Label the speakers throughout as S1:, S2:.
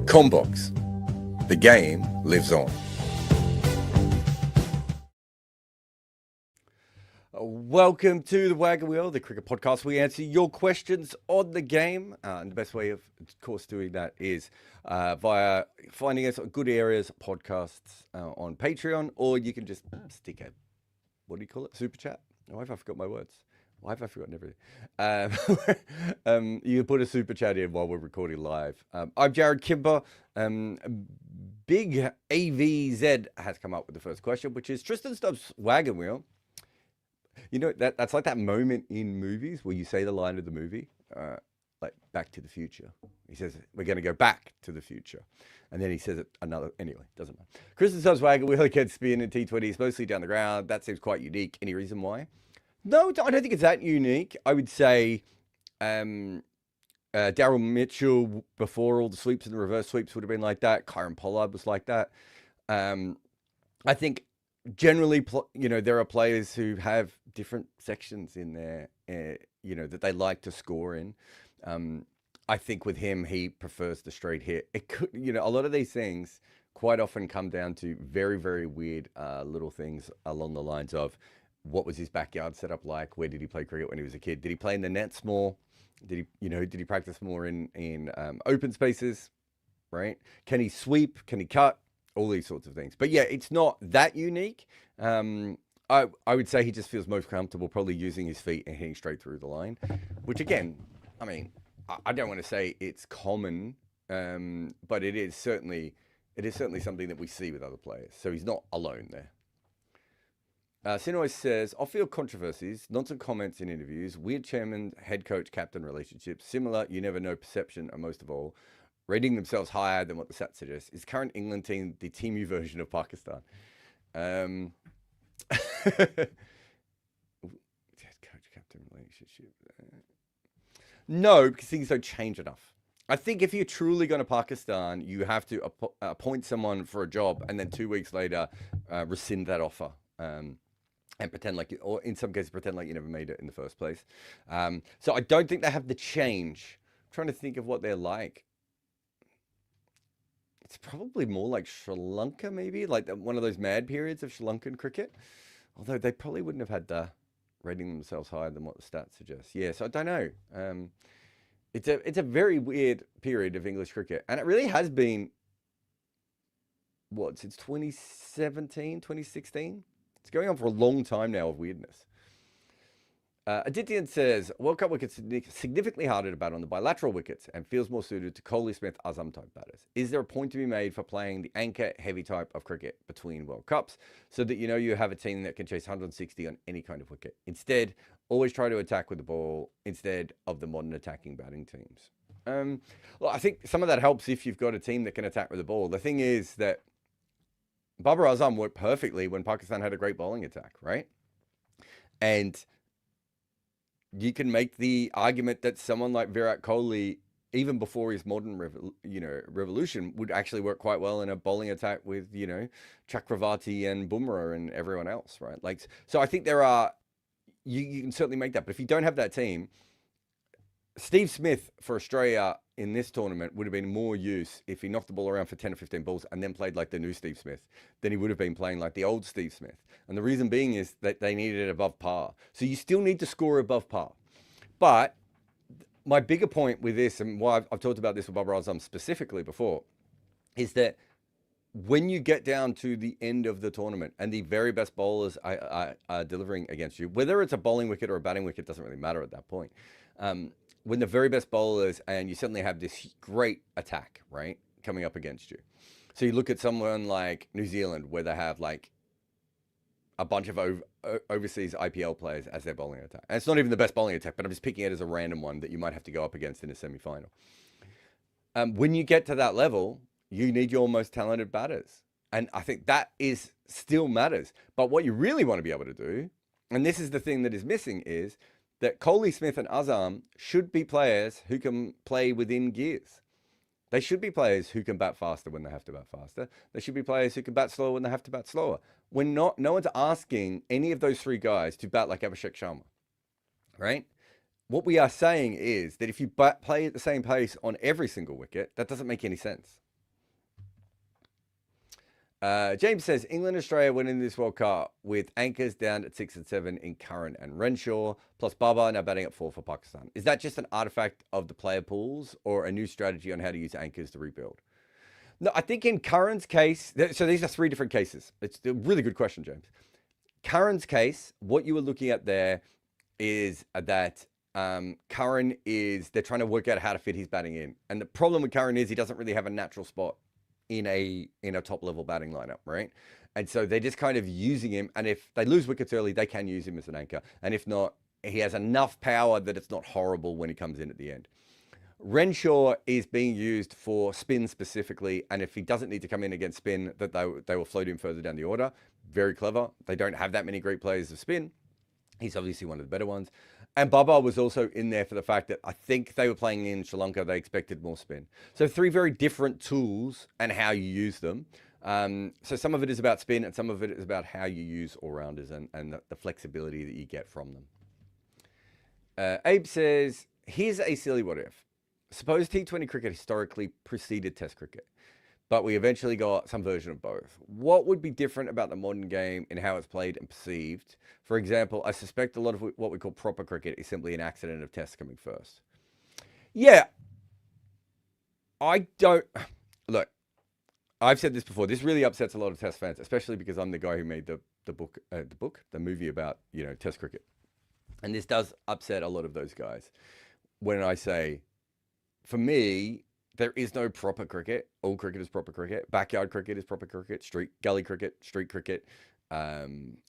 S1: Combox. The game lives on. Welcome to the Wagon Wheel, the cricket podcast. We answer your questions on the game. And the best way of course, doing that is via finding us on Good Areas podcasts on Patreon, or you can just stick a, what do you call it? Super chat? Why have I forgot my words? Why have I forgotten everything? You can put a super chat in while we're recording live. I'm Jarrod Kimber. Big AVZ has come up with the first question, which is Tristan Stubbs' Wagon Wheel. You know, that's like that moment in movies where you say the line of the movie, like Back to the Future. He says, we're going to go back to the future. And then he says it another, anyway, doesn't matter. Tristan Stubbs' Wagon Wheel against spin in T20s, mostly down the ground. That seems quite unique. Any reason why? No, I don't think it's that unique. I would say Daryl Mitchell, before all the sweeps and the reverse sweeps, would have been like that. Kyron Pollard was like that. I think generally, there are players who have different sections in there, that they like to score in. I think with him, he prefers the straight hit. It could, a lot of these things quite often come down to very, very weird little things along the lines of, what was his backyard setup like? Where did he play cricket when he was a kid? Did he play in the nets more? Did he practice more in open spaces, right? Can he sweep? Can he cut? All these sorts of things. But yeah, it's not that unique. I would say he just feels most comfortable probably using his feet and hitting straight through the line, which again, I mean, I don't want to say it's common, but it is certainly something that we see with other players. So he's not alone there. Sinoy says, off-field controversies, nonsense comments in interviews, weird chairman, head coach, captain relationships, similar, you never know perception, and most of all, rating themselves higher than what the stats suggest. Is current England team the Team U version of Pakistan? Head coach, captain relationship. No, because things don't change enough. I think if you're truly going to Pakistan, you have to appoint someone for a job and then 2 weeks later rescind that offer. And pretend like, or in some cases, pretend like you never made it in the first place. So I don't think they have the change. I'm trying to think of what they're like. It's probably more like Sri Lanka, maybe, like one of those mad periods of Sri Lankan cricket. Although they probably wouldn't have had the rating themselves higher than what the stats suggest. Yeah, so I don't know. It's a very weird period of English cricket, and it really has been since 2017, 2016. It's going on for a long time now of weirdness. Adityan says, World Cup wickets significantly harder to bat on the bilateral wickets and feels more suited to Kohli, Smith, Azam type batters. Is there a point to be made for playing the anchor heavy type of cricket between World Cups so that you have a team that can chase 160 on any kind of wicket? Instead, always try to attack with the ball instead of the modern attacking batting teams. Well, I think some of that helps if you've got a team that can attack with the ball. The thing is that Babar Azam worked perfectly when Pakistan had a great bowling attack, right? And you can make the argument that someone like Virat Kohli, even before his modern revolution, would actually work quite well in a bowling attack with, Chakravarti and Bumrah and everyone else, right? Like, so I think you can certainly make that. But if you don't have that team, Steve Smith for Australia in this tournament would have been more use if he knocked the ball around for 10 or 15 balls and then played like the new Steve Smith than he would have been playing like the old Steve Smith. And the reason being is that they needed it above par. So you still need to score above par. But my bigger point with this, and why I've talked about this with Babar Azam specifically before, is that when you get down to the end of the tournament and the very best bowlers are delivering against you, whether it's a bowling wicket or a batting wicket, doesn't really matter at that point. When the very best bowlers, and you suddenly have this great attack, right, coming up against you. So you look at someone like New Zealand, where they have like a bunch of overseas IPL players as their bowling attack. And it's not even the best bowling attack, but I'm just picking it as a random one that you might have to go up against in a semi-final. When you get to that level, you need your most talented batters. And I think that is still matters. But what you really want to be able to do, and this is the thing that is missing, is that Kohli, Smith, and Azam should be players who can play within gears. They should be players who can bat faster when they have to bat faster. They should be players who can bat slower when they have to bat slower. No one's asking any of those three guys to bat like Abhishek Sharma, right? What we are saying is that if you play at the same pace on every single wicket, that doesn't make any sense. James says England and Australia went in this World Cup with anchors down at 6 and 7 in Curran and Renshaw, plus Baba now batting at 4 for Pakistan. Is that just an artifact of the player pools or a new strategy on how to use anchors to rebuild? No, I think in Curran's case, so these are 3 different cases. It's a really good question, James. Curran's case, what you were looking at there is that Curran they're trying to work out how to fit his batting in. And the problem with Curran is he doesn't really have a natural spot in a top level batting lineup, right? And so they're just kind of using him. And if they lose wickets early, they can use him as an anchor. And if not, he has enough power that it's not horrible when he comes in at the end. Renshaw is being used for spin specifically, and if he doesn't need to come in against spin, that they will float him further down the order. Very clever. They don't have that many great players of spin. He's obviously one of the better ones. And Baba was also in there for the fact that I think they were playing in Sri Lanka. They expected more spin. So 3 very different tools and how you use them. So some of it is about spin and some of it is about how you use all-rounders and the flexibility that you get from them. Abe says, here's a silly what if. Suppose T20 cricket historically preceded Test cricket, but we eventually got some version of both. What would be different about the modern game in how it's played and perceived? For example, I suspect a lot of what we call proper cricket is simply an accident of Test coming first. Yeah, I don't... Look, I've said this before. This really upsets a lot of Test fans, especially because I'm the guy who made the movie about, Test cricket. And this does upset a lot of those guys when I say... For me, there is no proper cricket. All cricket is proper cricket. Backyard cricket is proper cricket. Gully cricket, street cricket,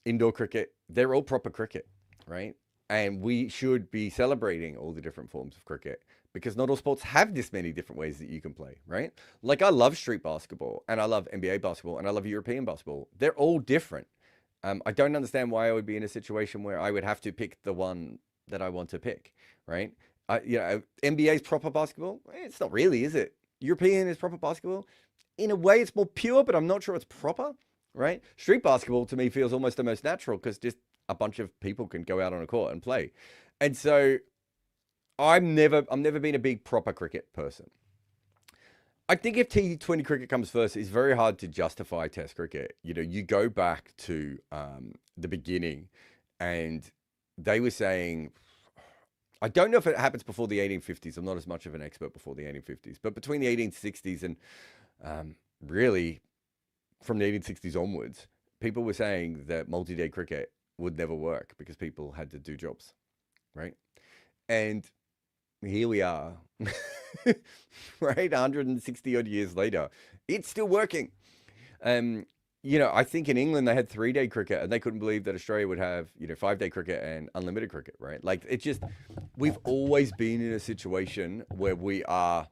S1: indoor cricket. They're all proper cricket, right? And we should be celebrating all the different forms of cricket because not all sports have this many different ways that you can play, right? Like I love street basketball and I love NBA basketball and I love European basketball. They're all different. I don't understand why I would be in a situation where I would have to pick the one that I want to pick, right? NBA is proper basketball. It's not really, is it? European is proper basketball. In a way, it's more pure, but I'm not sure it's proper, right? Street basketball to me feels almost the most natural because just a bunch of people can go out on a court and play. And so I've never been a big proper cricket person. I think if T20 cricket comes first, it's very hard to justify Test cricket. You go back to the beginning and they were saying... I don't know if it happens before the 1850s. I'm not as much of an expert before the 1850s. But between the 1860s and really from the 1860s onwards, people were saying that multi-day cricket would never work because people had to do jobs, right? And here we are, right? 160 odd years later. It's still working. I think in England they had 3-day cricket and they couldn't believe that Australia would have, 5-day cricket and unlimited cricket, right? Like we've always been in a situation where we are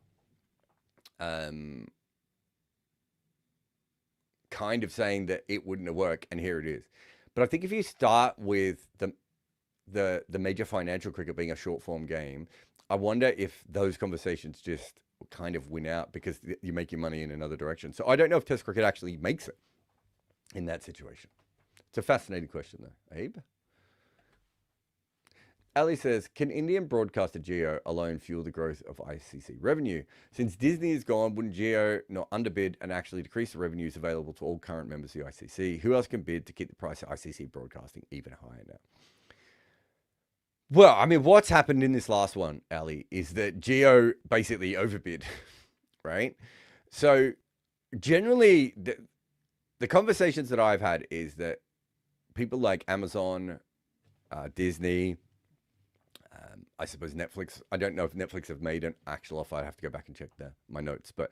S1: kind of saying that it wouldn't work and here it is. But I think if you start with the major financial cricket being a short form game, I wonder if those conversations just kind of win out because you're making money in another direction. So I don't know if Test cricket actually makes it in that situation. It's a fascinating question, though. Abe? Ali says, can Indian broadcaster Jio alone fuel the growth of ICC revenue? Since Disney is gone, wouldn't Jio not underbid and actually decrease the revenues available to all current members of the ICC? Who else can bid to keep the price of ICC broadcasting even higher now? Well, I mean, what's happened in this last one, Ali, is that Jio basically overbid, right? So generally... The conversations that I've had is that people like Amazon, Disney, I suppose Netflix. I don't know if Netflix have made an actual offer. I'd have to go back and check my notes. But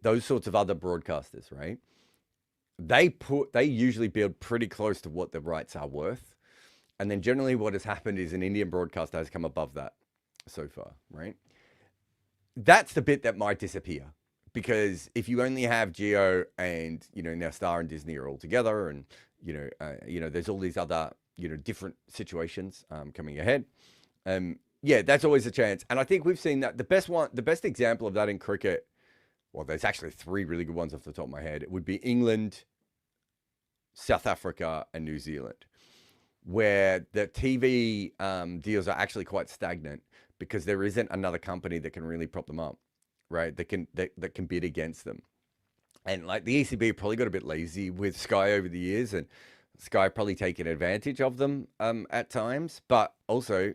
S1: those sorts of other broadcasters, right? They usually build pretty close to what the rights are worth. And then generally what has happened is an Indian broadcaster has come above that so far, right? That's the bit that might disappear. Because if you only have Jio and, now Star and Disney are all together and, there's all these other, different situations coming ahead. That's always a chance. And I think we've seen that the best example of that in cricket, well, there's actually 3 really good ones off the top of my head. It would be England, South Africa, and New Zealand, where the TV deals are actually quite stagnant because there isn't another company that can really prop them up. Right, that can bid against them, And like the ECB probably got a bit lazy with Sky over the years, and Sky probably taken advantage of them at times. But also,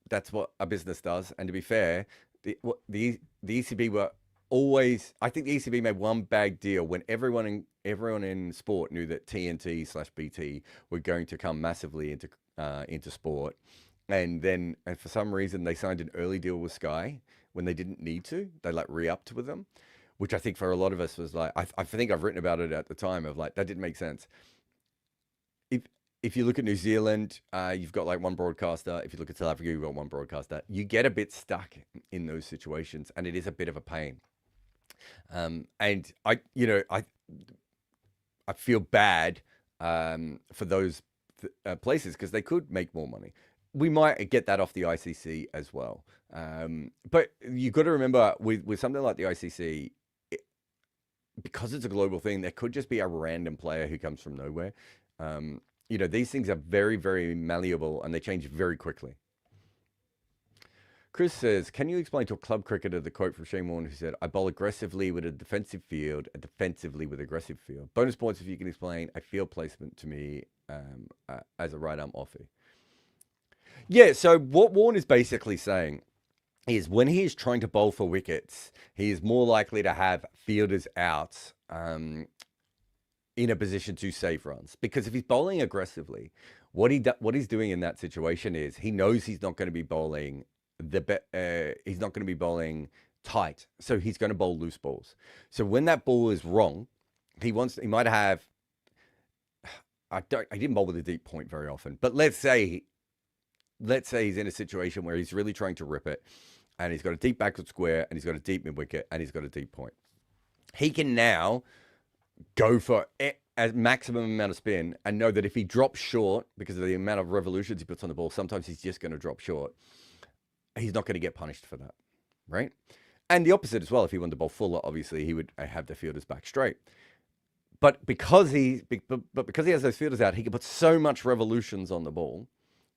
S1: that's what a business does. And to be fair, the ECB were always. I think the ECB made one bad deal when everyone in sport knew that TNT/BT were going to come massively into sport, and for some reason they signed an early deal with Sky when they didn't need to. They like re-upped with them, which I think for a lot of us was like, I think I've written about it at the time of like, that didn't make sense. If you look at New Zealand, you've got like one broadcaster. If you look at South Africa, you've got one broadcaster. You get a bit stuck in those situations, and it is a bit of a pain. And I feel bad for those places because they could make more money. We might get that off the ICC as well. But you've got to remember with something like the ICC, because it's a global thing, there could just be a random player who comes from nowhere. These things are very, very malleable and they change very quickly. Chris says, can you explain to a club cricketer the quote from Shane Warne who said, I bowl aggressively with a defensive field and defensively with aggressive field? Bonus points if you can explain a field placement to me as a right arm offie. Yeah, so what Warne is basically saying is when he is trying to bowl for wickets, he is more likely to have fielders out in a position to save runs. Because if he's bowling aggressively, what he's doing in that situation is he knows he's not going to be bowling he's not going to be bowling tight, so he's going to bowl loose balls. So when that ball is wrong, he might have. I didn't bowl with a deep point very often, but let's say he's in a situation where he's really trying to rip it, and he's got a deep backward square, and he's got a deep mid wicket, and he's got a deep point. He can now go for a maximum amount of spin and know that if he drops short because of the amount of revolutions he puts on the ball, sometimes he's just going to drop short. He's not going to get punished for that, right? And the opposite as well. If he wanted to bowl fuller, obviously he would have the fielders back straight. But because he has those fielders out, he can put so much revolutions on the ball,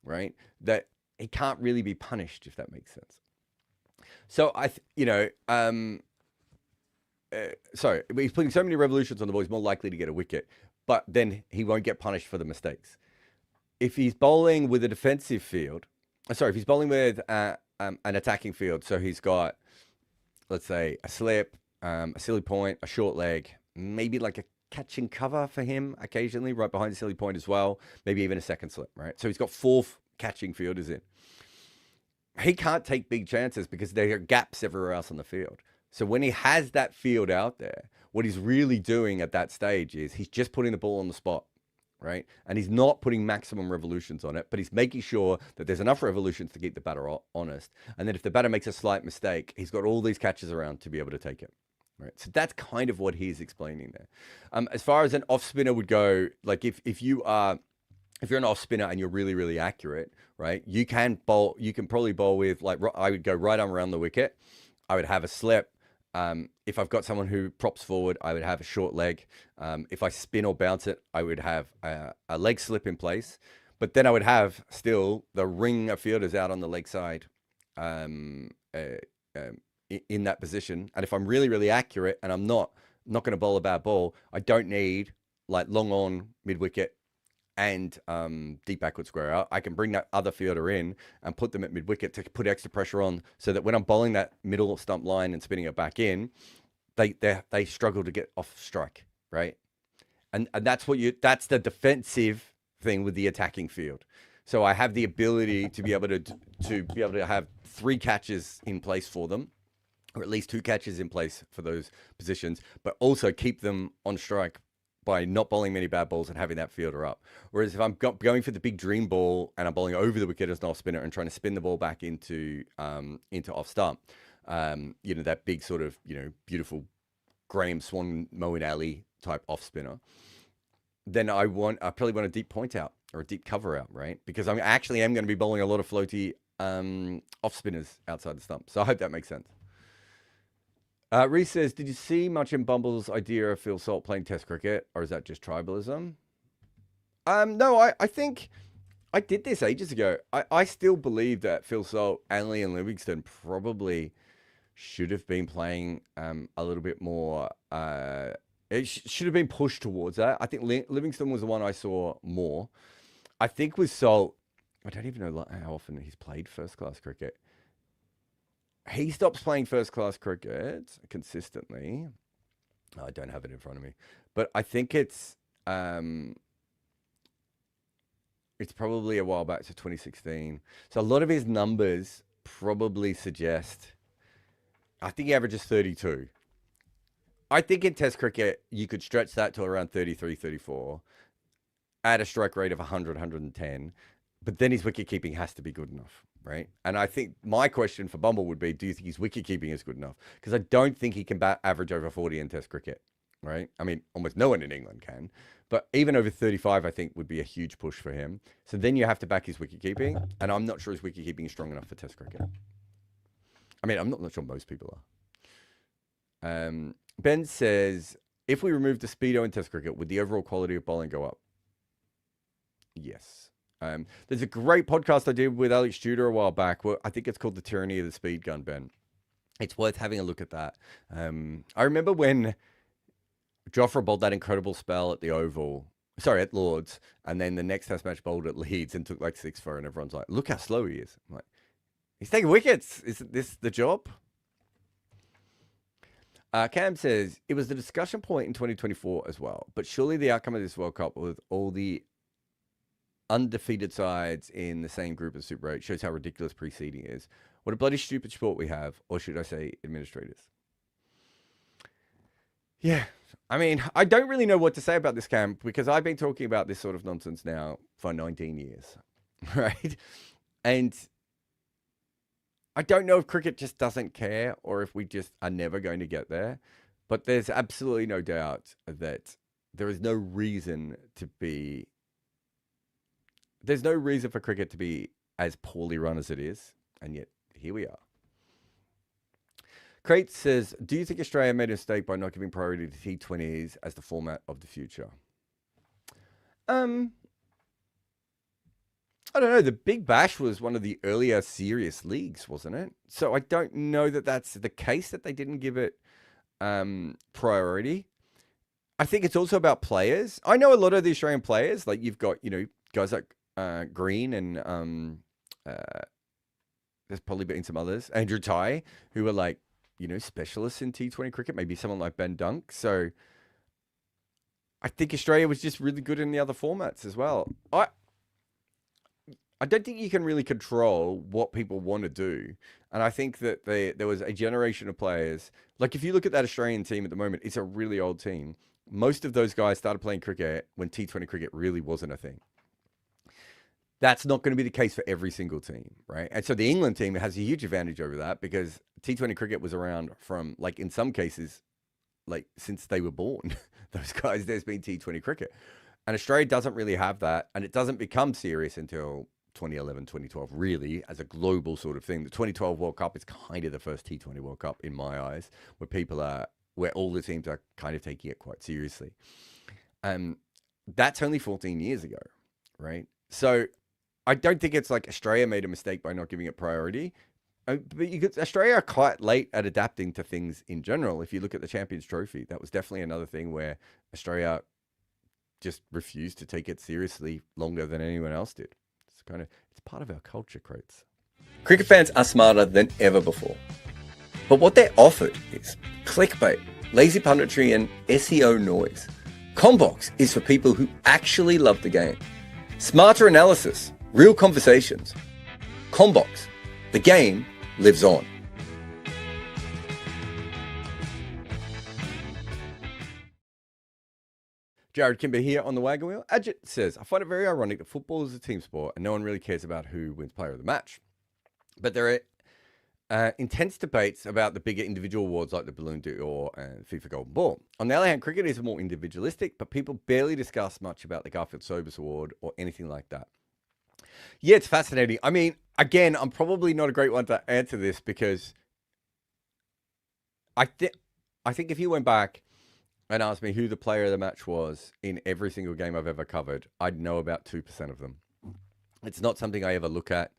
S1: right, that he can't really be punished, if that makes sense. So he's putting so many revolutions on the ball, he's more likely to get a wicket, but then he won't get punished for the mistakes. If he's bowling with a defensive field, if he's bowling with an attacking field, so he's got, let's say, a slip, a silly point, a short leg, maybe like a catching cover for him occasionally, right behind the silly point as well, maybe even a second slip, right? So he's got 4 catching fielders in. He can't take big chances because there are gaps everywhere else on the field. So when he has that field out there, what he's really doing at that stage is he's just putting the ball on the spot, right? And he's not putting maximum revolutions on it, but he's making sure that there's enough revolutions to keep the batter honest. And then if the batter makes a slight mistake, he's got all these catches around to be able to take it, right? So that's kind of what he's explaining there. As far as an off spinner would go, like if you're an off spinner and you're really, really accurate, right? You can probably bowl with, like, I would go right arm around the wicket. I would have a slip. If I've got someone who props forward, I would have a short leg. If I spin or bounce it, I would have a leg slip in place. But then I would have still the ring of fielders out on the leg side in that position. And if I'm really, really accurate and I'm not going to bowl a bad ball, I don't need like long on mid wicket and deep backward square out. I can bring that other fielder in and put them at mid wicket to put extra pressure on, so that when I'm bowling that middle stump line and spinning it back in, they struggle to get off strike, right? And that's the defensive thing with the attacking field. So I have the ability to be able to have 3 catches in place for them, or at least 2 catches in place for those positions, but also keep them on strike by not bowling many bad balls and having that fielder up. Whereas if I'm going for the big dream ball and I'm bowling over the wicket as an off spinner and trying to spin the ball back into off stump, that big sort of, beautiful Graham Swan, Moeen Ali type off spinner, then I probably want a deep point out or a deep cover out, right? Because I actually am going to be bowling a lot of floaty off spinners outside the stump. So I hope that makes sense. Reese says, did you see much in Bumble's idea of Phil Salt playing Test cricket, or is that just tribalism? No, I think I did this ages ago. I still believe that Phil Salt and Liam Livingstone probably should have been playing a little bit more It should have been pushed towards that. I think Livingston was the one I saw more. I think with Salt, I don't even know how often he's played first class cricket. He stops playing first class cricket consistently. I don't have it in front of me, but I think it's probably a while back to 2016. So a lot of his numbers probably suggest. I think he averages 32. I think in Test cricket, you could stretch that to around 33, 34, at a strike rate of 100, 110. But then his wicket keeping has to be good enough, right? And I think my question for Bumble would be, do you think his wicket keeping is good enough? Because I don't think he can average over 40 in Test cricket, right? I mean, almost no one in England can. But even over 35, I think, would be a huge push for him. So then you have to back his wicket keeping. And I'm not sure his wicket keeping is strong enough for Test cricket. I mean, I'm not sure most people are. Ben says, if we remove the speedo in Test cricket, would the overall quality of bowling go up? Yes. There's a great podcast I did with Alex Tudor a while back. I think it's called The Tyranny of the Speed Gun, Ben. It's worth having a look at that. I remember when Jofra bowled that incredible spell at the Oval, at Lords, and then the next Test match bowled at Leeds and took like 6 for, and everyone's like, look how slow he is. I'm like, he's taking wickets. Isn't this the job? Cam says, it was the discussion point in 2024 as well, but surely the outcome of this World Cup with all the undefeated sides in the same group as Super 8 shows how ridiculous pre-seeding is. What a bloody stupid sport we have, or should I say administrators? Yeah, I mean, I don't really know what to say about this, Cam, because I've been talking about this sort of nonsense now for 19 years, right? And I don't know if cricket just doesn't care or if we just are never going to get there, but there's absolutely no doubt that there is no reason to be. There's no reason for cricket to be as poorly run as it is, and yet here we are. Crate says, do you think Australia made a mistake by not giving priority to T20s as the format of the future? I don't know. The Big Bash was one of the earlier serious leagues, wasn't it? So I don't know that that's the case, that they didn't give it priority. I think it's also about players. I know a lot of the Australian players, like you've got, guys like Green and there's probably been some others, Andrew Ty, who are like, specialists in T20 cricket, maybe someone like Ben Dunk. So I think Australia was just really good in the other formats as well. I don't think you can really control what people want to do. And I think that there was a generation of players, like if you look at that Australian team at the moment, it's a really old team. Most of those guys started playing cricket when T20 cricket really wasn't a thing. That's not going to be the case for every single team, right? And so the England team has a huge advantage over that because T20 cricket was around from, like, in some cases, like, since they were born. Those guys, there's been T20 cricket. And Australia doesn't really have that, and it doesn't become serious until 2011, 2012, really, as a global sort of thing. The 2012 World Cup is kind of the first T20 World Cup, in my eyes, where all the teams are kind of taking it quite seriously. That's only 14 years ago, right? So I don't think it's like Australia made a mistake by not giving it priority. But Australia are quite late at adapting to things in general. If you look at the Champions Trophy, that was definitely another thing where Australia just refused to take it seriously longer than anyone else did. It's part of our culture, Crates. Cricket fans are smarter than ever before. But what they're offered is clickbait, lazy punditry, and SEO noise. Combox is for people who actually love the game. Smarter analysis, real conversations. Combox, the game lives on. Jarrod Kimber here on the Wagon Wheel. Ajit says, I find it very ironic that football is a team sport and no one really cares about who wins player of the match. But there are intense debates about the bigger individual awards like the Ballon d'Or and FIFA Golden Ball. On the other hand, cricket is more individualistic, but people barely discuss much about the Garfield Sobers Award or anything like that. Yeah, it's fascinating. I mean, again, I'm probably not a great one to answer this because I think if you went back and asked me who the player of the match was in every single game I've ever covered, I'd know about 2% of them. It's not something I ever look at.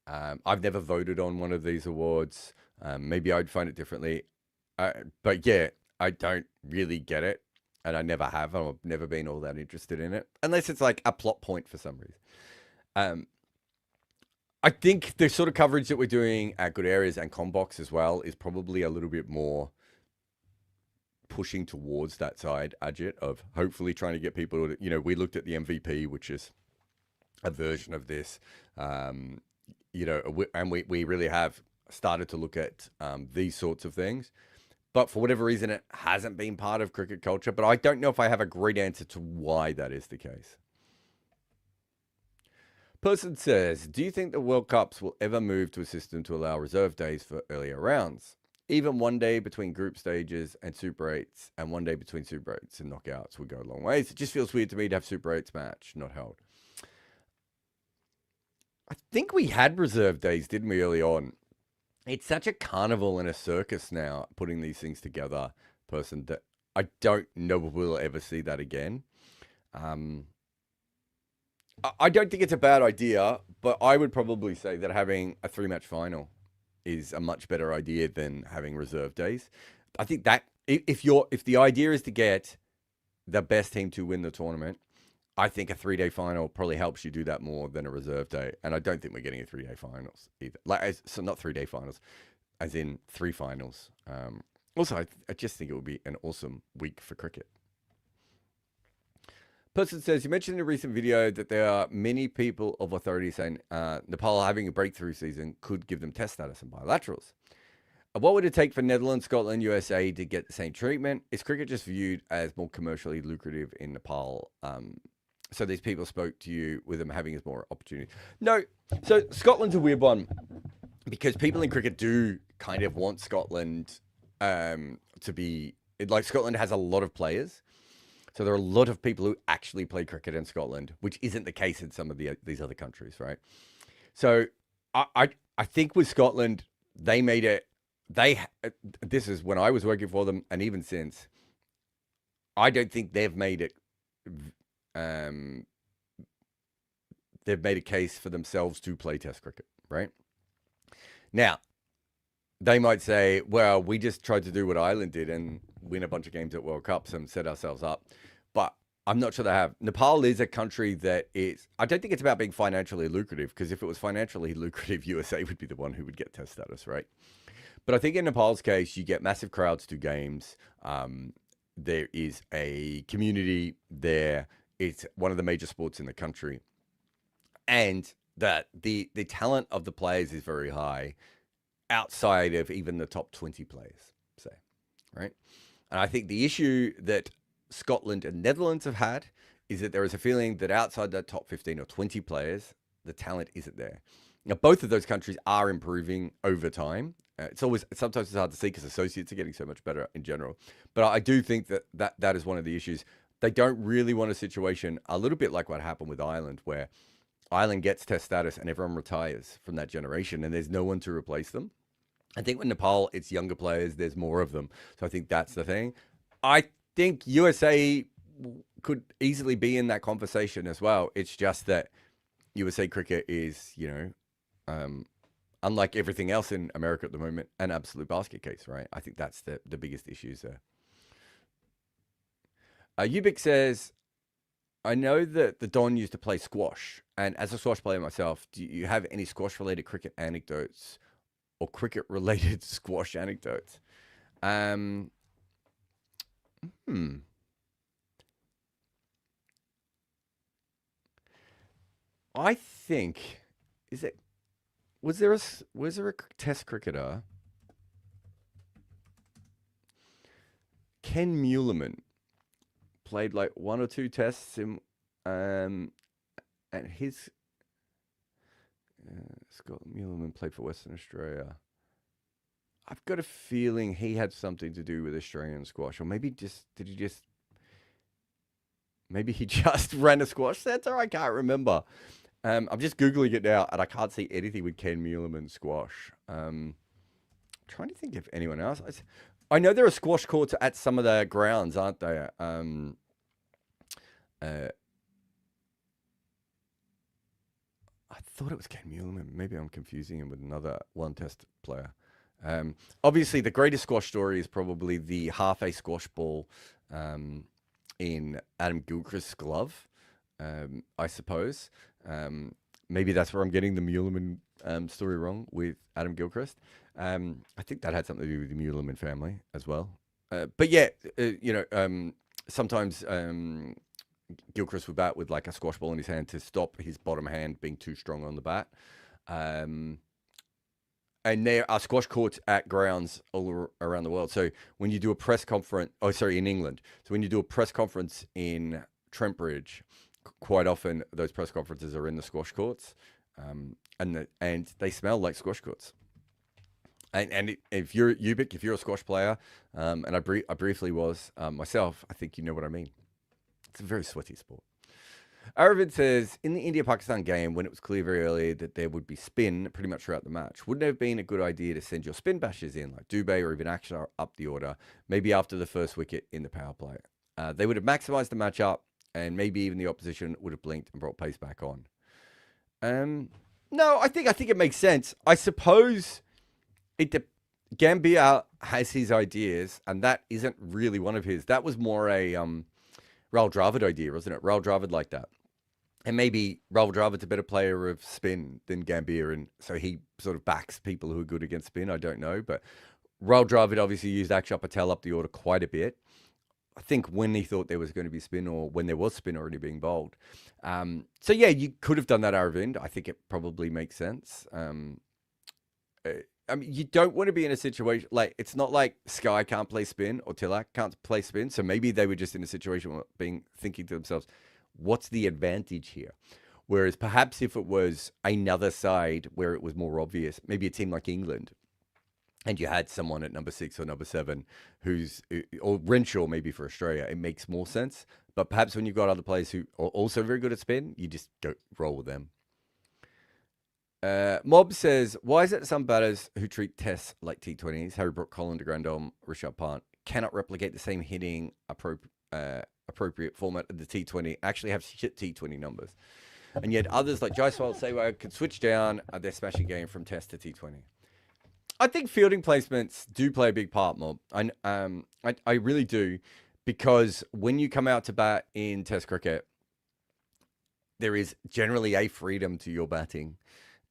S1: I've never voted on one of these awards. Maybe I'd find it differently. But yeah, I don't really get it. and I never have. I've never been all that interested in it, unless it's like a plot point for some reason. I think the sort of coverage that we're doing at Good Areas and Combox as well is probably a little bit more pushing towards that side, Ajit, of hopefully trying to get people to, we looked at the MVP, which is a version of this, and we really have started to look at these sorts of things. But for whatever reason, it hasn't been part of cricket culture. But I don't know if I have a great answer to why that is the case. Person says, do you think the World Cups will ever move to a system to allow reserve days for earlier rounds? Even one day between group stages and Super 8s, and one day between Super 8s and knockouts would go a long ways. It just feels weird to me to have Super 8s match not held. I think we had reserve days, didn't we, early on? It's such a carnival and a circus now, putting these things together, person, that I don't know if we'll ever see that again. I don't think it's a bad idea, but I would probably say that having a 3-match final is a much better idea than having reserve days. I think that if the idea is to get the best team to win the tournament, I think a 3-day final probably helps you do that more than a reserve day. And I don't think we're getting a 3-day finals either. So not 3-day finals, as in 3 finals. Also, I just think it would be an awesome week for cricket. Person says, you mentioned in a recent video that there are many people of authority saying Nepal having a breakthrough season could give them test status and bilaterals. What would it take for Netherlands, Scotland, USA to get the same treatment? Is cricket just viewed as more commercially lucrative in Nepal? So these people spoke to you with them having as more opportunity. No, so Scotland's a weird one because people in cricket do kind of want Scotland to be, like, Scotland has a lot of players. So there are a lot of people who actually play cricket in Scotland, which isn't the case in some of these other countries, right? So I think with Scotland, they made it, this is when I was working for them, and even since, I don't think they've made it, they've made a case for themselves to play Test cricket, right? Now, they might say, well, we just tried to do what Ireland did and win a bunch of games at World Cups and set ourselves up. But I'm not sure they have. Nepal is a country that is, I don't think it's about being financially lucrative, because if it was financially lucrative, USA would be the one who would get test status, right? But I think in Nepal's case, you get massive crowds to games. There is a community there. It's one of the major sports in the country. And that the talent of the players is very high, outside of even the top 20 players, say, right? And I think the issue that Scotland and Netherlands have had is that there is a feeling that outside that top 15 or 20 players, the talent isn't there. Now, both of those countries are improving over time. Sometimes it's hard to see because associates are getting so much better in general. But I do think that is one of the issues. They don't really want a situation a little bit like what happened with Ireland, where Ireland gets test status and everyone retires from that generation and there's no one to replace them. I think with Nepal, it's younger players. There's more of them. So I think that's the thing. I think USA could easily be in that conversation as well. It's just that USA cricket is, unlike everything else in America at the moment, an absolute basket case, right? I think that's the biggest issues there. Ubik says, I know that the Don used to play squash, and as a squash player myself, do you have any squash-related cricket anecdotes or cricket-related squash anecdotes? I think, was there a Test cricketer, Ken Muleman, played like 1 or 2 tests in, and his Scott Muleman played for Western Australia. I've got a feeling he had something to do with Australian squash, or maybe maybe he just ran a squash center. I can't remember. I'm just Googling it now, and I can't see anything with Ken Muleman squash. Trying to think of anyone else. I know there are squash courts at some of the grounds, aren't there? I thought it was Ken Muleman. Maybe I'm confusing him with another one-test player. Obviously, the greatest squash story is probably the half a squash ball in Adam Gilchrist's glove, I suppose. Maybe that's where I'm getting the Muleman story wrong with Adam Gilchrist. I think that had something to do with the Muleman family as well. But yeah, sometimes Gilchrist would bat with like a squash ball in his hand to stop his bottom hand being too strong on the bat. And there are squash courts at grounds all around the world. So when you do a press conference, in England. So when you do a press conference in Trent Bridge, quite often those press conferences are in the squash courts, and they smell like squash courts. And if you're Ubik, if you're a squash player, and I briefly was myself, I think you know what I mean. It's a very sweaty sport. Aravind says, in the India-Pakistan game, when it was clear very early that there would be spin pretty much throughout the match, wouldn't it have been a good idea to send your spin bashers in, like Dubé or even Akshar up the order, maybe after the first wicket in the power play? They would have maximised the matchup, and maybe even the opposition would have blinked and brought pace back on. No, I think it makes sense. I suppose Gambier has his ideas, and that isn't really one of his. That was more a Rahul Dravid idea, wasn't it? Rahul Dravid liked that. And maybe Rahul Dravid's a better player of spin than Gambier, and so he sort of backs people who are good against spin. I don't know, but Rahul Dravid obviously used Akshar Patel up the order quite a bit. I think when he thought there was going to be spin, or when there was spin already being bowled. So yeah, you could have done that, Aravind. I think it probably makes sense. I mean, you don't want to be in a situation like, it's not like Sky can't play spin or Tilak can't play spin. So maybe they were just in a situation where thinking to themselves, what's the advantage here? Whereas perhaps if it was another side where it was more obvious, maybe a team like England, and you had someone at number 6 or number 7 or Renshaw maybe for Australia, it makes more sense. But perhaps when you've got other players who are also very good at spin, you just go roll with them. Mob says, why is it some batters who treat tests like T20s, Harry Brook, Colin de Grandhomme, Rishabh Pant, cannot replicate the same hitting appropriate format of the T20, actually have shit T20 numbers? And yet others like Jaiswal say, well, could switch down their smashing game from test to T20. I think fielding placements do play a big part, Mob. I really do, because when you come out to bat in Test cricket, there is generally a freedom to your batting.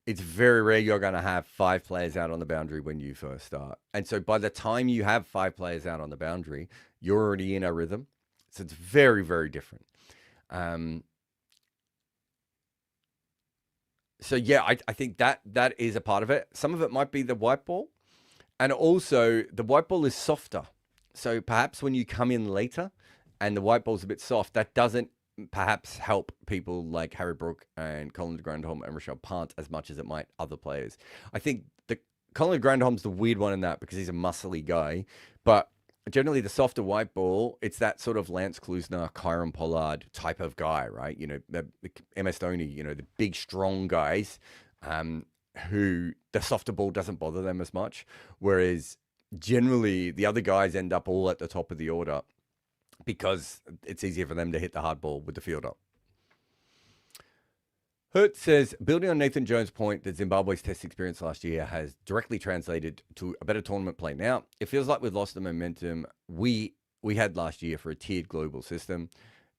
S1: It's very rare you're going to have 5 players out on the boundary when you first start. And so by the time you have 5 players out on the boundary, you're already in a rhythm. So it's very, very different. So yeah, I think that is a part of it. Some of it might be the white ball. And also the white ball is softer. So perhaps when you come in later and the white ball's a bit soft, that doesn't perhaps help people like Harry Brook and Colin de Grandhomme and Rishabh Pant as much as it might other players. I think Colin de Grandhomme's the weird one in that because he's a muscly guy, but generally the softer white ball, it's that sort of Lance Klusner, Kyron Pollard type of guy, right? You know, the MS Dhoni, you know, the big, strong guys who the softer ball doesn't bother them as much. Whereas generally the other guys end up all at the top of the order because it's easier for them to hit the hard ball with the field up. Hurt says, building on Nathan Jones' point that Zimbabwe's test experience last year has directly translated to a better tournament play now, it feels like we've lost the momentum we had last year for a tiered global system.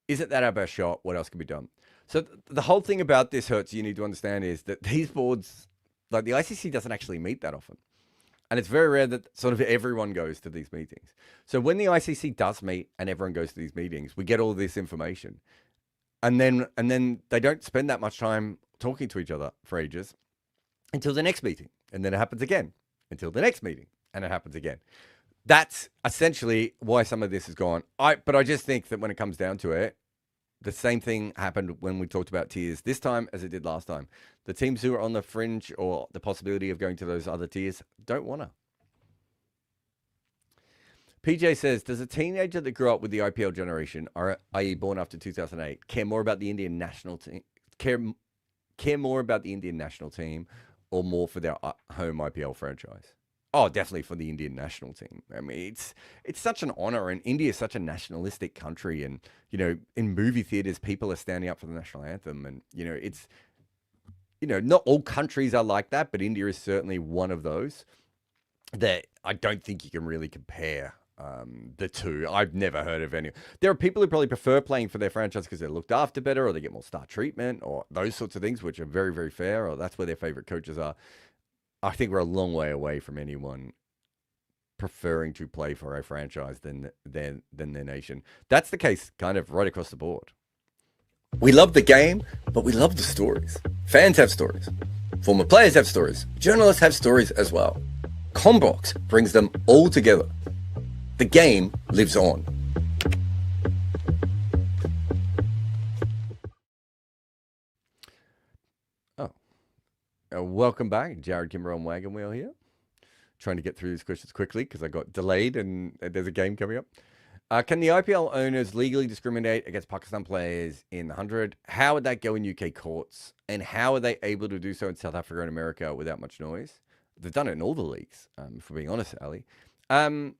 S1: Isn't that our best shot? What else can be done? So the whole thing about this, Hurts, you need to understand is that these boards, like the ICC doesn't actually meet that often. And it's very rare that sort of everyone goes to these meetings. So when the ICC does meet and everyone goes to these meetings, we get all this information. And then they don't spend that much time talking to each other for ages until the next meeting. And then it happens again until the next meeting. And it happens again. That's essentially why some of this is gone. But I just think that when it comes down to it, the same thing happened when we talked about tiers this time as it did last time. The teams who are on the fringe or the possibility of going to those other tiers don't want to. PJ says, does a teenager that grew up with the IPL generation, i.e. born after 2008, care more about the Indian national team, care more about the Indian national team or more for their home IPL franchise? Oh, definitely for the Indian national team. I mean, it's such an honor, and India is such a nationalistic country. And, you know, in movie theaters, people are standing up for the national anthem. And, you know, it's, you know, not all countries are like that, but India is certainly one of those that I don't think you can really compare the two. I've never heard of any. There are people who probably prefer playing for their franchise because they're looked after better, or they get more star treatment, or those sorts of things, which are very, very fair, or that's where their favorite coaches are. I think we're a long way away from anyone preferring to play for a franchise than their nation. That's the case kind of right across the board. We love the game, but we love the stories. Fans have stories. Former players have stories. Journalists have stories as well. Combox brings them all together. The game lives on. Oh, welcome back. Jarrod Kimber on Wagon Wheel here. Trying to get through these questions quickly because I got delayed and there's a game coming up. Can the IPL owners legally discriminate against Pakistan players in the 100? How would that go in UK courts? And how are they able to do so in South Africa and America without much noise? They've done it in all the leagues, if we're being honest, Ali. I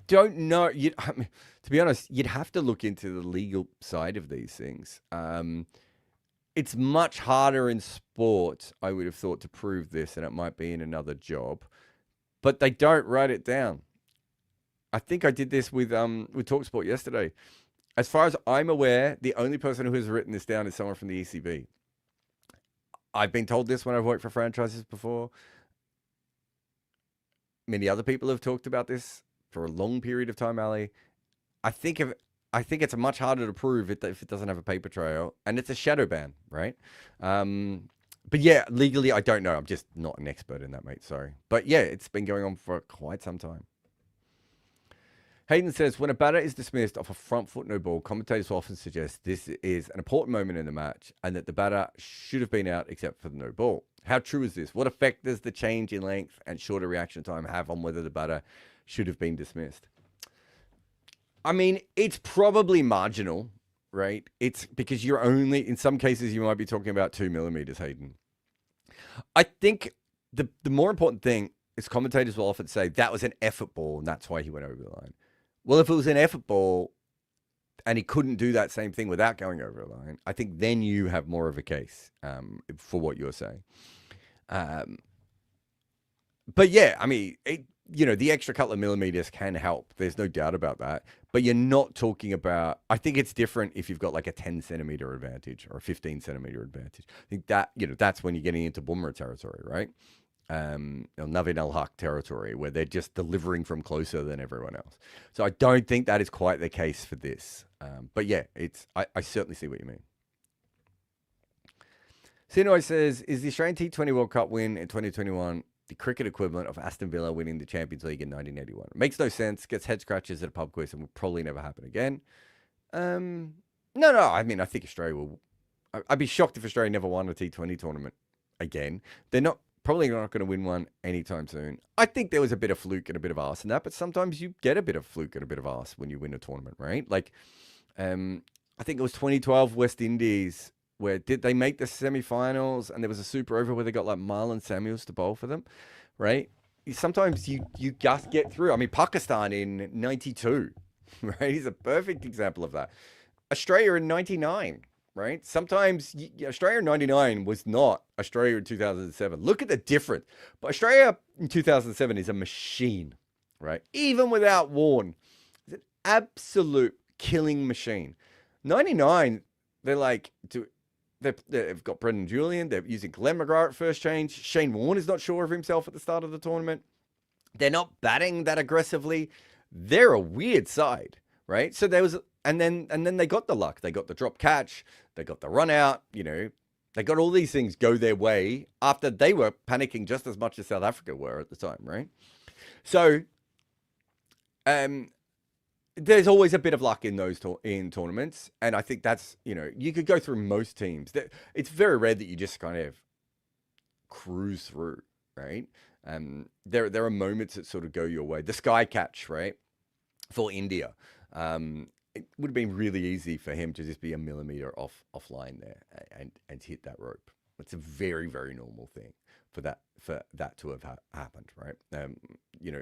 S1: don't know. To be honest, you'd have to look into the legal side of these things. It's much harder in sport, I would have thought, to prove this, and it might be in another job. But they don't write it down. I think I did this with TalkSport yesterday. As far as I'm aware, the only person who has written this down is someone from the ECB. I've been told this when I've worked for franchises before. Many other people have talked about this for a long period of time, Ali. I think it's much harder to prove if it doesn't have a paper trail, and it's a shadow ban, right? But yeah, legally, I don't know. I'm just not an expert in that, mate. Sorry. But yeah, it's been going on for quite some time. Hayden says, when a batter is dismissed off a front foot no ball, commentators will often suggest this is an important moment in the match and that the batter should have been out except for the no ball. How true is this? What effect does the change in length and shorter reaction time have on whether the batter should have been dismissed? I mean, it's probably marginal, right? It's because you're only, in some cases, you might be talking about 2 millimeters, Hayden. I think the more important thing is commentators will often say that was an effort ball and that's why he went over the line. Well, if it was an effort ball and he couldn't do that same thing without going over the line, I think then you have more of a case for what you're saying. But yeah, I mean, the extra couple of millimeters can help. There's no doubt about that. But you're not talking about, I think it's different if you've got like a 10 centimeter advantage or a 15 centimeter advantage. I think that, that's when you're getting into Boomer territory, right? Navin al-Haq territory where they're just delivering from closer than everyone else. So I don't think that is quite the case for this. But yeah, I certainly see what you mean. Sinoi says, is the Australian T20 World Cup win in 2021 the cricket equivalent of Aston Villa winning the Champions League in 1981? It makes no sense, gets head scratches at a pub quiz and will probably never happen again. No, I mean, I think Australia will. I'd be shocked if Australia never won a T20 tournament again. They're probably not going to win one anytime soon. I think there was a bit of fluke and a bit of arse in that, but sometimes you get a bit of fluke and a bit of arse when you win a tournament, right? Like, I think it was 2012 West Indies, where did they make the semifinals and there was a super over where they got like Marlon Samuels to bowl for them, right? Sometimes you just get through. I mean, Pakistan in 92, right? He's a perfect example of that. Australia in 99, right? Sometimes Australia in 99 was not Australia in 2007. Look at the difference. But Australia in 2007 is a machine, right? Even without Warne, it's an absolute killing machine. 99, they're like, they've got Brendan Julian. They're using Glenn McGrath at first change. Shane Warne is not sure of himself at the start of the tournament. They're not batting that aggressively. They're a weird side, right? So there was, and then they got the luck. They got the drop catch. They got the run out. They got all these things go their way after they were panicking just as much as South Africa were at the time, right? So, there's always a bit of luck in those in tournaments, and I think that's you could go through most teams. It's very rare that you just kind of cruise through, right? There are moments that sort of go your way. The sky catch, right, for India, it would have been really easy for him to just be a millimeter offline there and hit that rope. It's a very, very normal thing for that to have happened, right?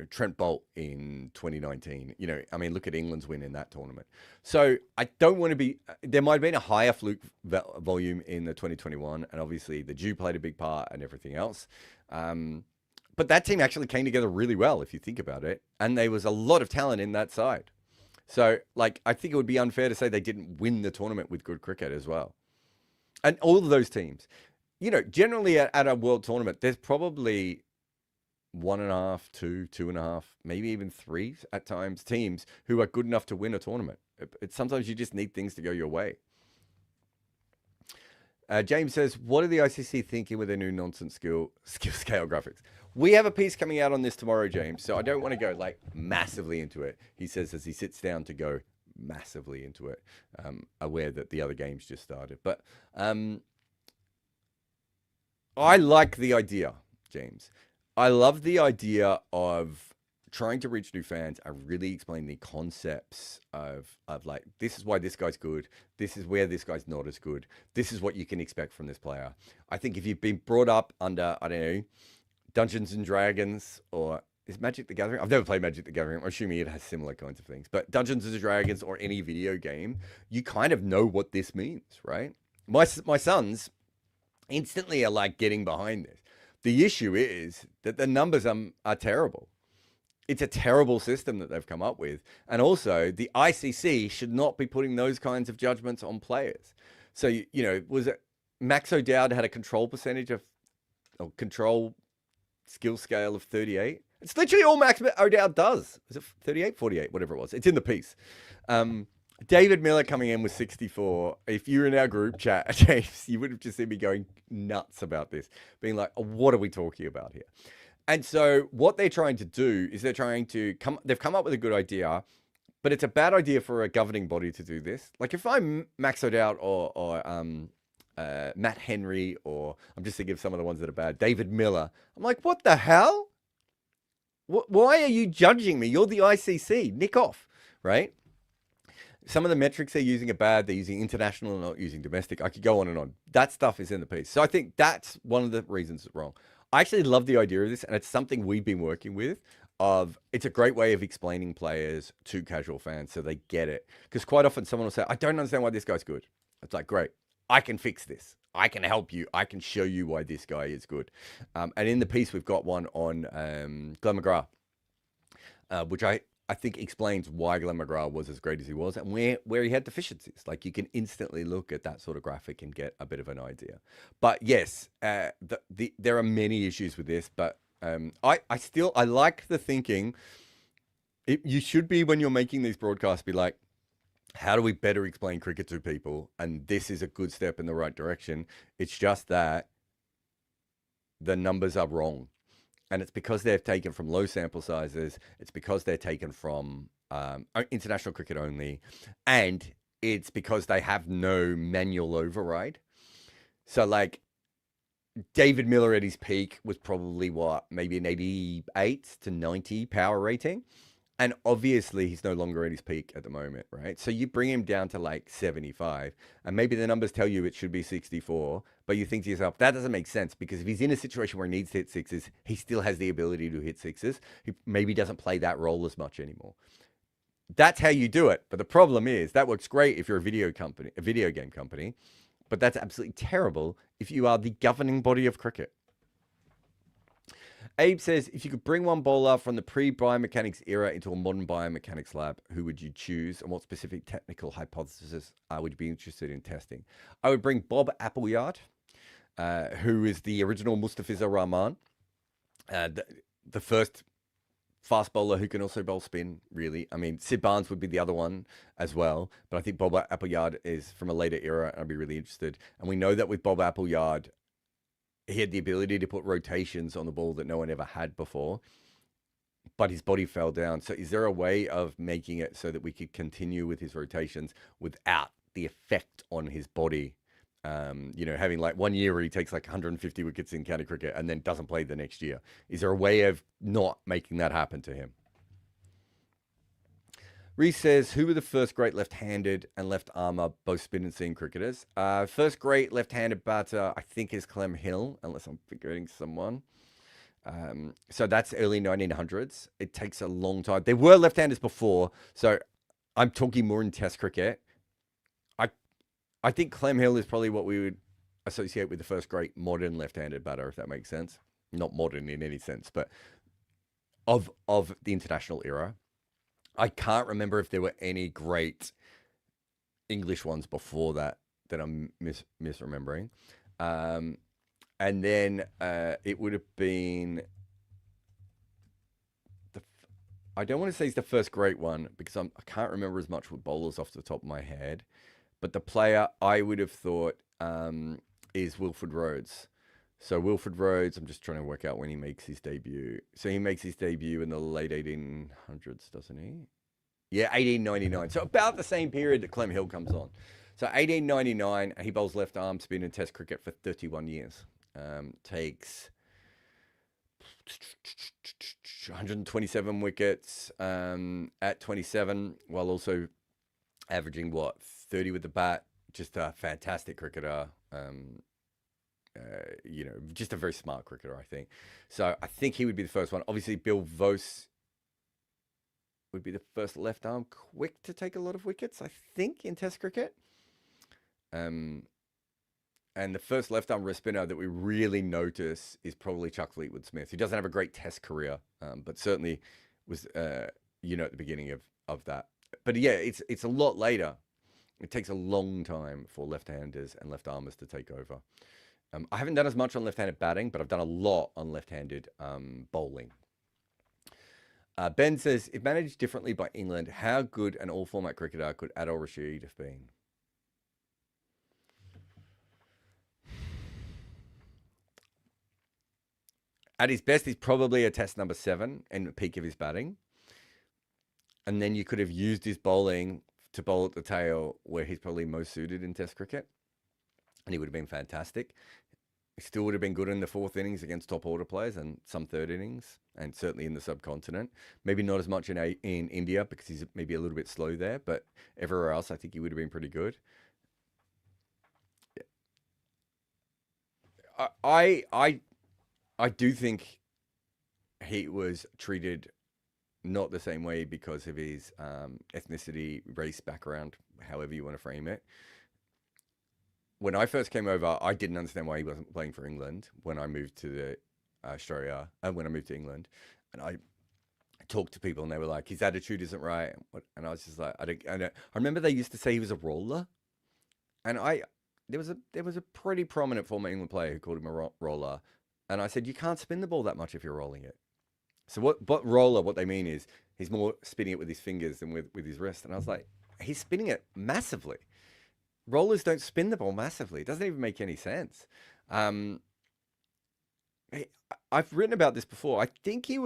S1: Trent Bolt in 2019, I mean, look at England's win in that tournament. So I don't want to be, there might have been a higher fluke volume in the 2021, and obviously the dew played a big part and everything else. But But that team actually came together really well, if you think about it. And there was a lot of talent in that side. So, like, I think it would be unfair to say they didn't win the tournament with good cricket as well. And all of those teams, you know, generally at a world tournament, there's probably 1.5, 2, 2.5, maybe even 3 at times teams who are good enough to win a tournament. Sometimes you just need things to go your way. James says, what are the ICC thinking with their new nonsense skill scale graphics? We have a piece coming out on this tomorrow, James, so I don't want to go like massively into it. He says as he sits down to go massively into it, aware that the other games just started. But I like the idea, James. I love the idea of trying to reach new fans and really explain the concepts of like, this is why this guy's good. This is where this guy's not as good. This is what you can expect from this player. I think if you've been brought up under, I don't know, Dungeons and Dragons, or is Magic the Gathering? I've never played Magic the Gathering. I'm assuming it has similar kinds of things. But Dungeons and Dragons or any video game, you kind of know what this means, right? My sons instantly are like getting behind this. The issue is that the numbers are terrible. It's a terrible system that they've come up with. And also, the ICC should not be putting those kinds of judgments on players. So, you know, was it Max O'Dowd had a control percentage of, or control skill scale of 38? It's literally all Max O'Dowd does. Is it 38, 48, whatever it was? It's in the piece. David Miller coming in with 64. If you're in our group chat, James, you would have just seen me going nuts about this, being like, what are we talking about here? And so what they're trying to do is they've come up with a good idea, but it's a bad idea for a governing body to do this. Like if I'm Max O'Dowd or Matt Henry, or I'm just thinking of some of the ones that are bad, David Miller, I'm like, what the hell? Why are you judging me? You're the ICC. Nick off, right? Some of the metrics they're using are bad. They're using international and not using domestic. I could go on and on. That stuff is in the piece. So I think that's one of the reasons it's wrong. I actually love the idea of this, and it's something we've been working with. It's a great way of explaining players to casual fans so they get it. Because quite often someone will say, I don't understand why this guy's good. It's like, great, I can fix this. I can help you. I can show you why this guy is good. And in the piece, we've got one on Glenn McGrath, which I think explains why Glenn McGrath was as great as he was and where he had deficiencies. Like you can instantly look at that sort of graphic and get a bit of an idea. But yes, there are many issues with this, but I like the thinking. You should be, when you're making these broadcasts, be like, how do we better explain cricket to people? And this is a good step in the right direction. It's just that the numbers are wrong. And it's because they're taken from low sample sizes. It's because they're taken from international cricket only. And it's because they have no manual override. So like David Miller at his peak was probably maybe an 88 to 90 power rating. And obviously he's no longer at his peak at the moment, right? So you bring him down to like 75 and maybe the numbers tell you it should be 64, but you think to yourself, that doesn't make sense because if he's in a situation where he needs to hit sixes, he still has the ability to hit sixes. He maybe doesn't play that role as much anymore. That's how you do it. But the problem is that works great if you're a video game company, but that's absolutely terrible if you are the governing body of cricket. Abe says, if you could bring one bowler from the pre-biomechanics era into a modern biomechanics lab, who would you choose? And what specific technical hypothesis would you be interested in testing? I would bring Bob Appleyard, who is the original Mustafizur Rahman, the first fast bowler who can also bowl spin, really. I mean, Sid Barnes would be the other one as well. But I think Bob Appleyard is from a later era, and I'd be really interested. And we know that with Bob Appleyard, he had the ability to put rotations on the ball that no one ever had before, but his body fell down. So is there a way of making it so that we could continue with his rotations without the effect on his body? Having like 1 year where he takes like 150 wickets in county cricket and then doesn't play the next year. Is there a way of not making that happen to him? Reese says, who were the first great left-handed and left-armer, both spin and seam cricketers? First great left-handed batter, I think, is Clem Hill, unless I'm forgetting someone. So that's early 1900s. It takes a long time. There were left-handers before, so I'm talking more in Test cricket. I think Clem Hill is probably what we would associate with the first great modern left-handed batter, if that makes sense. not modern in any sense, but of the international era. I can't remember if there were any great English ones before that I'm misremembering. Um, and then it would have been the. I don't want to say it's the first great one because I can't remember as much with bowlers off the top of my head. But the player I would have thought is Wilfred Rhodes. So Wilfred Rhodes, I'm just trying to work out when he makes his debut. So he makes his debut in the late 1800s, doesn't he? Yeah, 1899. So about the same period that Clem Hill comes on. So 1899, he bowls left arm spin in Test cricket for 31 years. Takes 127 wickets at 27, while also averaging 30 with the bat. Just a fantastic cricketer. Just a very smart cricketer, I think. So I think he would be the first one. Obviously, Bill Vose would be the first left arm quick to take a lot of wickets, I think, in Test cricket. And the first left arm wrist spinner that we really notice is probably Chuck Fleetwood Smith, who doesn't have a great Test career, but certainly was, at the beginning of that. But yeah, it's a lot later. It takes a long time for left-handers and left-armers to take over. I haven't done as much on left-handed batting, but I've done a lot on left-handed bowling. Ben says, if managed differently by England, how good an all-format cricketer could Adil Rashid have been? At his best, he's probably a Test number 7 in the peak of his batting. And then you could have used his bowling to bowl at the tail where he's probably most suited in Test cricket. And he would have been fantastic. He still would have been good in the fourth innings against top order players and some third innings, and certainly in the subcontinent. Maybe not as much in India because he's maybe a little bit slow there, but everywhere else, I think he would have been pretty good. I do think he was treated not the same way because of his ethnicity, race, background, however you want to frame it. When I first came over, I didn't understand why he wasn't playing for England when I moved to Australia, and when I moved to England. And I talked to people and they were like, his attitude isn't right. And I was just like, I remember they used to say he was a roller. And there was a pretty prominent former England player who called him a roller. And I said, you can't spin the ball that much if you're rolling it. So what they mean is he's more spinning it with his fingers than with his wrist. And I was like, he's spinning it massively. Rollers don't spin the ball massively. It doesn't even make any sense. I've written about this before. I think he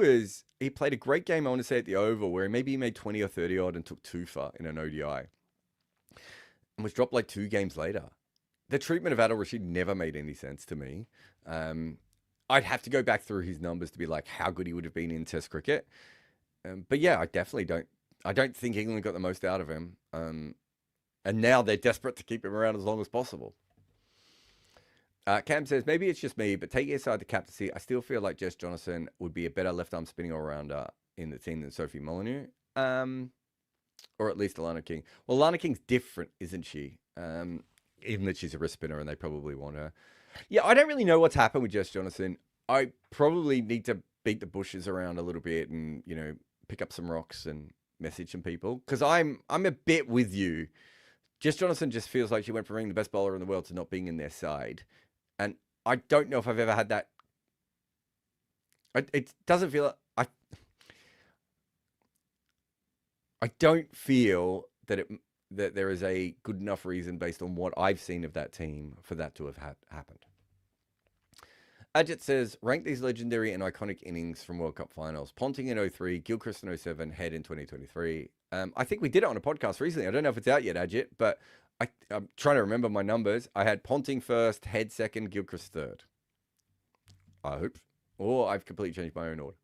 S1: played a great game, I want to say, at the Oval, where maybe he made 20 or 30 odd and took 2 for in an ODI. And was dropped like 2 games later. The treatment of Adil Rashid never made any sense to me. I'd have to go back through his numbers to be like how good he would have been in Test cricket. But yeah, I definitely don't. I don't think England got the most out of him. And now they're desperate to keep him around as long as possible. Cam says, maybe it's just me, but taking aside the captaincy, I still feel like Jess Johnson would be a better left-arm spinning all-rounder in the team than Sophie Molyneux. Or at least Alana King. Well, Alana King's different, isn't she? Even that she's a wrist spinner and they probably want her. Yeah, I don't really know what's happened with Jess Johnson. I probably need to beat the bushes around a little bit and, pick up some rocks and message some people. Because I'm a bit with you. Jess Johnson just feels like she went from being the best bowler in the world to not being in their side. And I don't know if I've ever had that. It doesn't feel... I don't feel that there is a good enough reason based on what I've seen of that team for that to have happened. Ajit says, rank these legendary and iconic innings from World Cup finals. Ponting in 03, Gilchrist in 07, Head in 2023. I think we did it on a podcast recently. I don't know if it's out yet, Ajit, but I'm trying to remember my numbers. I had Ponting first, Head second, Gilchrist third. I hope. Or I've completely changed my own order.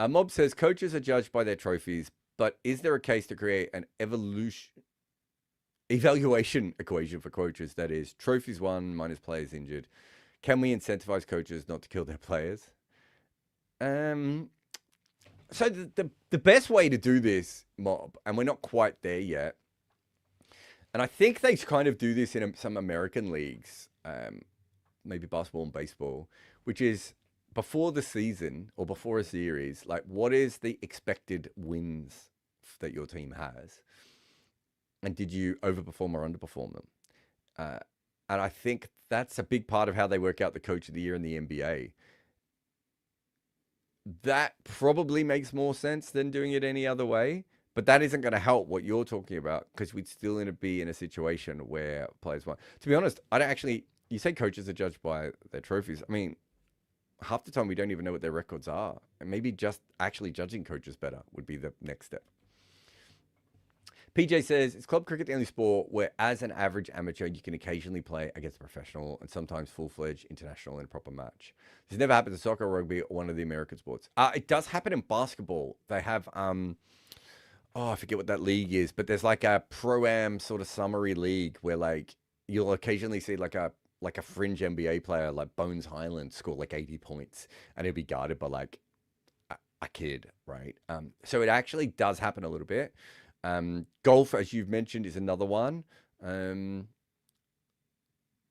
S1: Mob says, coaches are judged by their trophies, but is there a case to create an evaluation equation for coaches? That is, trophies won minus players injured. Can we incentivize coaches not to kill their players? So the best way to do this, Mob, and we're not quite there yet, and I think they kind of do this in some American leagues, maybe basketball and baseball, which is before the season or before a series, like what is the expected wins that your team has? And did you overperform or underperform them? Uh, and I think that's a big part of how they work out the coach of the year in the NBA. That probably makes more sense than doing it any other way. But that isn't going to help what you're talking about because we'd still be in a situation where players won. To be honest, I don't actually. You say coaches are judged by their trophies. I mean, half the time we don't even know what their records are. And maybe just actually judging coaches better would be the next step. PJ says, is club cricket the only sport where, as an average amateur, you can occasionally play against a professional and sometimes full-fledged international in a proper match? This never happened to soccer, rugby, or one of the American sports. It does happen in basketball. They have, I forget what that league is, but there's like a pro-am sort of summary league where like you'll occasionally see like a fringe NBA player like Bones Highland score like 80 points and he'll be guarded by like a kid, right? So it actually does happen a little bit. Golf, as you've mentioned, is another one.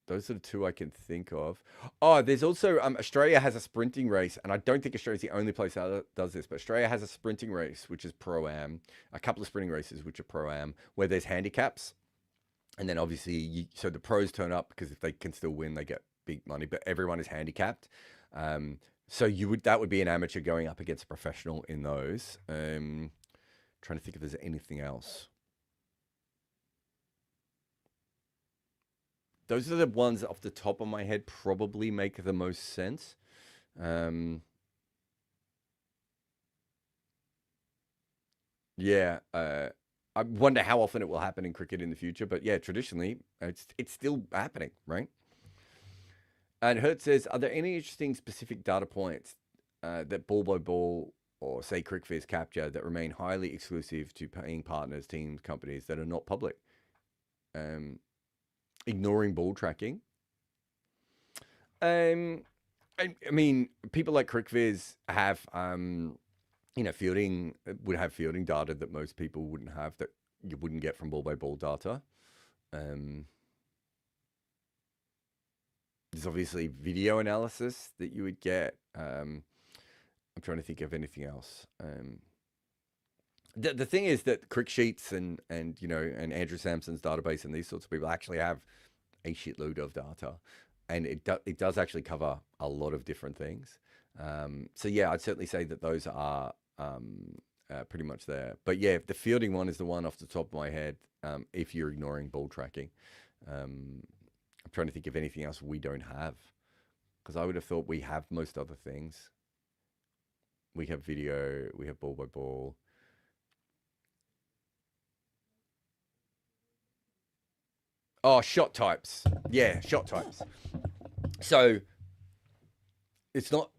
S1: Those are the two I can think of. Oh, there's also Australia has a sprinting race, and I don't think Australia's the only place that does this, but Australia has a sprinting race, which is pro-am, a couple of sprinting races, which are pro-am, where there's handicaps. And then obviously, so the pros turn up because if they can still win, they get big money, but everyone is handicapped. So that would be an amateur going up against a professional in those. Trying to think if there's anything else. Those are the ones off the top of my head probably make the most sense. Yeah, I wonder how often it will happen in cricket in the future, but yeah, traditionally it's still happening, right? And Hurt says, are there any interesting specific data points that ball by ball or say CricViz capture that remain highly exclusive to paying partners, teams, companies that are not public? Ignoring ball tracking. I mean, people like CricViz have, fielding would have fielding data that most people wouldn't have that you wouldn't get from ball by ball data. There's obviously video analysis that you would get. I'm trying to think of anything else. The thing is that Crick Sheets and Andrew Sampson's database and these sorts of people actually have a shitload of data, and it does actually cover a lot of different things. So yeah, I'd certainly say that those are pretty much there. But yeah, the fielding one is the one off the top of my head. If you're ignoring ball tracking, I'm trying to think of anything else we don't have, because I would have thought we have most other things. We have video, we have ball by ball. Oh, shot types. Yeah, shot types. So it's not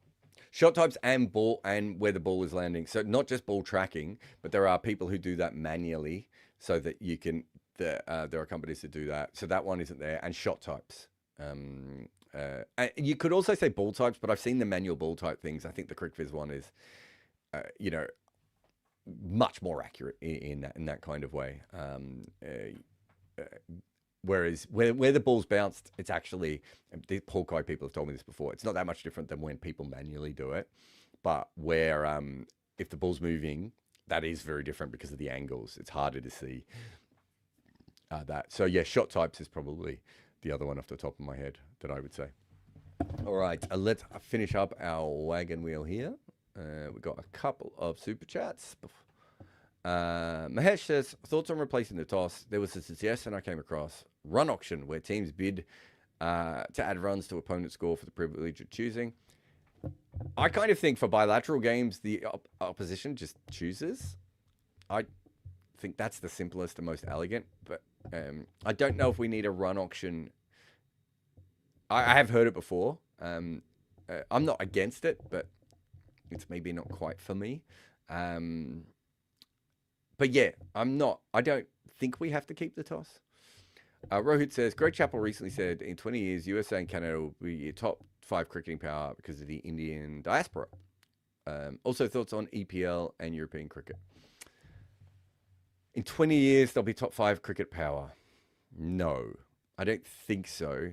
S1: shot types and ball and where the ball is landing. So not just ball tracking, but there are people who do that manually so that you can. There are companies that do that. So that one isn't there. And shot types. And you could also say ball types, but I've seen the manual ball type things. I think the CricViz one is, much more accurate in that kind of way. Whereas where the ball's bounced, it's actually, the Hawkeye people have told me this before, it's not that much different than when people manually do it. But where if the ball's moving, that is very different because of the angles. It's harder to see that. So yeah, shot types is probably the other one off the top of my head that I would say. All right, let's finish up our wagon wheel here. We've got a couple of super chats. Mahesh says, thoughts on replacing the toss? There was a suggestion I came across, run auction, where teams bid to add runs to opponent's score for the privilege of choosing. I kind of think for bilateral games, the opposition just chooses. I think that's the simplest and most elegant, but I don't know if we need a run auction. I have heard it before. I'm not against it, but it's maybe not quite for me. But yeah, I don't think we have to keep the toss. Rohit says, Greg Chappell recently said in 20 years, USA and Canada will be top 5 cricketing power because of the Indian diaspora. Also, thoughts on EPL and European cricket. In 20 years, they'll be top 5 cricket power. No, I don't think so.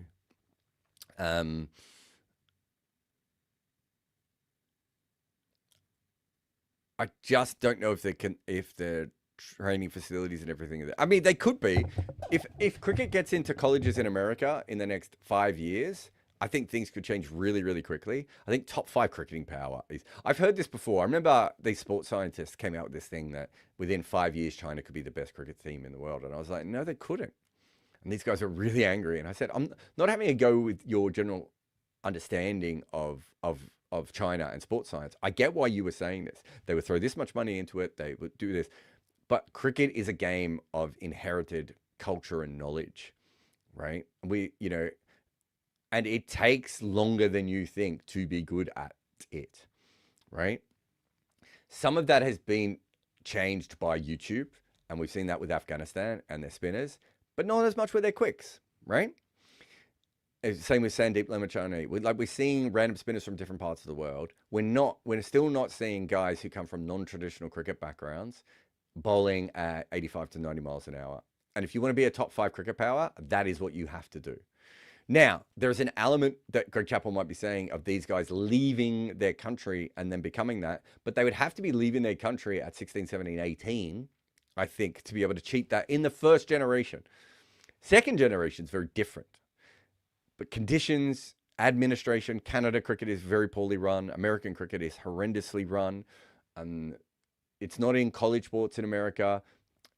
S1: I just don't know if the training facilities and everything are there. I mean, they could be. If cricket gets into colleges in America in the next 5 years, I think things could change really, really quickly. I think top 5 cricketing power is. I've heard this before. I remember these sports scientists came out with this thing that within 5 years, China could be the best cricket team in the world, and I was like, no, they couldn't. And these guys are really angry. And I said, I'm not having a go with your general understanding of China and sports science. I get why you were saying this. They would throw this much money into it. They would do this. But cricket is a game of inherited culture and knowledge, right? And it takes longer than you think to be good at it, right? Some of that has been changed by YouTube, and we've seen that with Afghanistan and their spinners, but not as much with their quicks, right? Same with Sandeep Lamachani. We're seeing random spinners from different parts of the world. We're still not seeing guys who come from non-traditional cricket backgrounds bowling at 85 to 90 miles an hour. And if you want to be a top 5 cricket power, that is what you have to do. Now, there's an element that Greg Chappell might be saying of these guys leaving their country and then becoming that, but they would have to be leaving their country at 16, 17, 18, I think, to be able to cheat that in the first generation. Second generation is very different. But conditions, administration, Canada cricket is very poorly run. American cricket is horrendously run. It's not in college sports in America.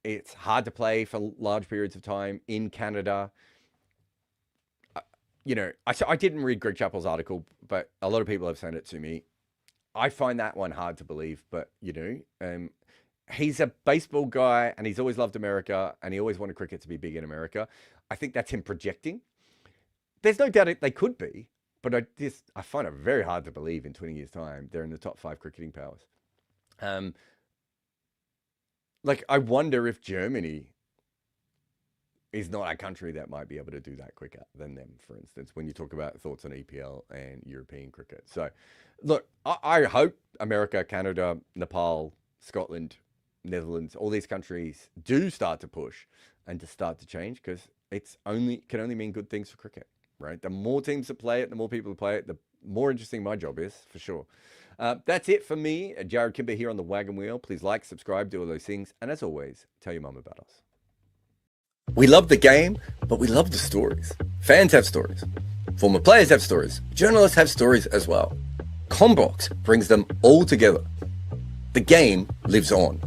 S1: It's hard to play for large periods of time in Canada. I didn't read Greg Chappell's article, but a lot of people have sent it to me. I find that one hard to believe, but he's a baseball guy and he's always loved America and he always wanted cricket to be big in America. I think that's him projecting. There's no doubt they could be, but I find it very hard to believe in 20 years' time they're in the top 5 cricketing powers. I wonder if Germany is not a country that might be able to do that quicker than them, for instance, when you talk about thoughts on EPL and European cricket. So, look, I hope America, Canada, Nepal, Scotland, Netherlands, all these countries do start to push and to start to change, because can only mean good things for cricket, right? The more teams that play it, the more people who play it, the more interesting my job is, for sure. That's it for me, Jarrod Kimber here on the Wagon Wheel. Please like, subscribe, do all those things. And as always, tell your mum about us. We love the game, but we love the stories. Fans have stories. Former players have stories. Journalists have stories as well. Combox brings them all together. The game lives on.